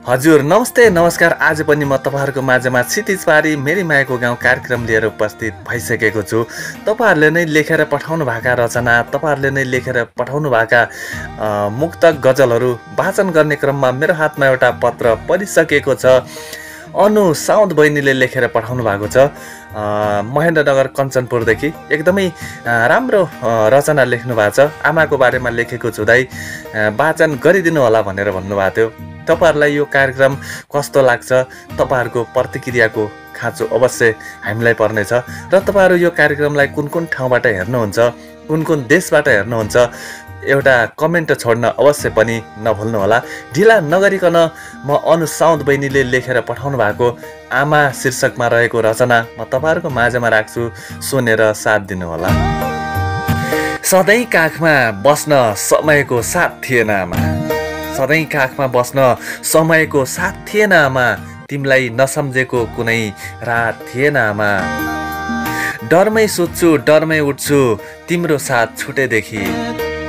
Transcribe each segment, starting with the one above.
हजुर नमस्ते नमस्कार। आज पनि म तपाईहरुको माझमा क्षितिज पारी मेरी मायाको गाउँ कार्यक्रम लिएर उपस्थित भइसकेको छु। तपाईहरुले नै लेखेर पठाउनु भएका रचना, तपाईहरुले नै लेखेर पठाउनु भएका मुक्तक गजलहरू वाचन गर्ने क्रममा मेरो हातमा एउटा पत्र परिसकेको छ। अनु साउद बहिनीले लेखेर पठाउनु भएको छ महेन्द्रनगर कञ्चनपुरदेखि। एकदमै राम्रो रचना लेख्नु भएको छ। आमाको बारेमा लेखेको छु दाइ, वाचन गरिदिनु होला भनेर भन्नुभएको थियो। तपाईहरुलाई यो कार्यक्रम कस्तो लाग्छ, तपाईहरुको प्रतिक्रियाको खाँचो अवश्य हामीलाई पर्नेछ र तपाईहरु यो कार्यक्रमलाई कुन कुन ठाउँबाट हेर्नुहुन्छ, कुन कुन देशबाट हेर्नुहुन्छ, एउटा कमेन्ट छोड्न अवश्य पनि नभुल्नु होला। ढिला नगरिकन म अनु साउद बहिनीले लेखेर पठाउनु भएको आमा शीर्षकमा रहेको रचना म तपाईहरुको माझमा राख्छु, सुनेर साथ दिनु होला। सधैँ काखमा बस्न समयको साथ थिएन आमा, सधैँ काखमा बस्न समयको साथ थिएन आमा, तिमीलाई नसम्झेको कुनै रात थिएन आमा। डरमै सुत्छु डरमै उठ्छु तिम्रो साथ छुटेदेखि,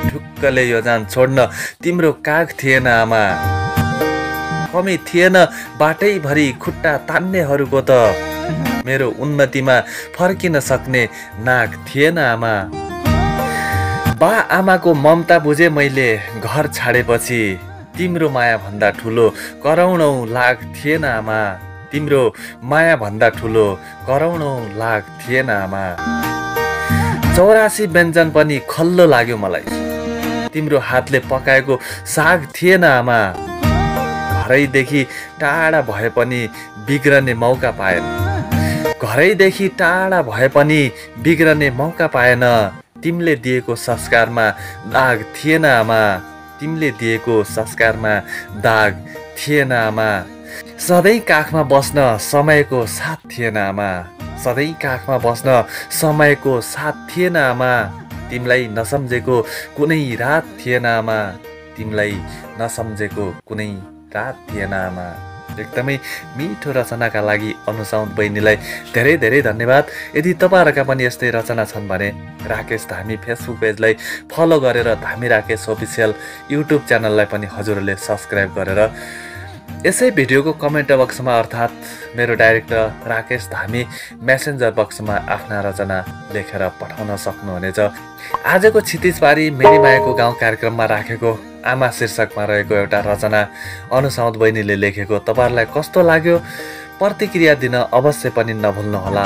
ढुक्कले यो जान छोड्न तिम्रो काग थिएन आमा। कमी थिएन बाटैभरि खुट्टा तान्नेहरूको त, मेरो उन्नतिमा फर्किन सक्ने नाक थिएन आमा। बा आमाको ममता बुझे मैले घर छाडेपछि, तिम्रो माया भन्दा ठुलो करौडौं लाख थिएन आमा, तिम्रो माया भन्दा ठुलो करौडौं लाख थिएन आमा। 84 व्यञ्जन पनि खल्लो लाग्यो मलाई, तिम्रो हातले पकाएको साग थिएन आमा। घरैदेखि टाढा भए पनि बिग्रने मौका पाएन, घरैदेखि टाढा भए पनि बिग्रने मौका पाएन, तिमीले दिएको संस्कारमा दाग थिएन आमा, तिमीले दिएको संस्कारमा दाग थिएन आमा। सधैँ काखमा बस्न समयको साथ थिएन आमा, सधैँ काखमा बस्न समयको साथ थिएन आमा, तिमीलाई नसम्झेको कुनै रात थिएन आमा, तिमीलाई नसम्झेको कुनै रात थिएन आमा। एकदमै मिठो रचनाका लागि अनु साउद बहिनीलाई धेरै धेरै धन्यवाद। यदि तपाईहरुका पनि यस्तै रचना छन् भने राकेश धामी फेसबुक पेजलाई फलो गरेर धामी राकेश अफिसियल युट्युब च्यानललाई पनि हजुरहरूले सब्स्क्राइब गरेर यसै भिडियोको कमेन्ट बक्समा अर्थात् मेरो डाइरेक्टर राकेश धामी मेसेन्जर बक्समा आफ्ना रचना लेखेर पठाउन सक्नुहुनेछ। आजको क्षितिज पारी मेरी मायाको गाउँ कार्यक्रममा राखेको आमा शीर्षकमा रहेको एउटा रचना अनु साउद बहिनीले लेखेको तपाईहरुलाई कस्तो लाग्यो प्रतिक्रिया दिन अवश्य पनि नभुल्नुहोला।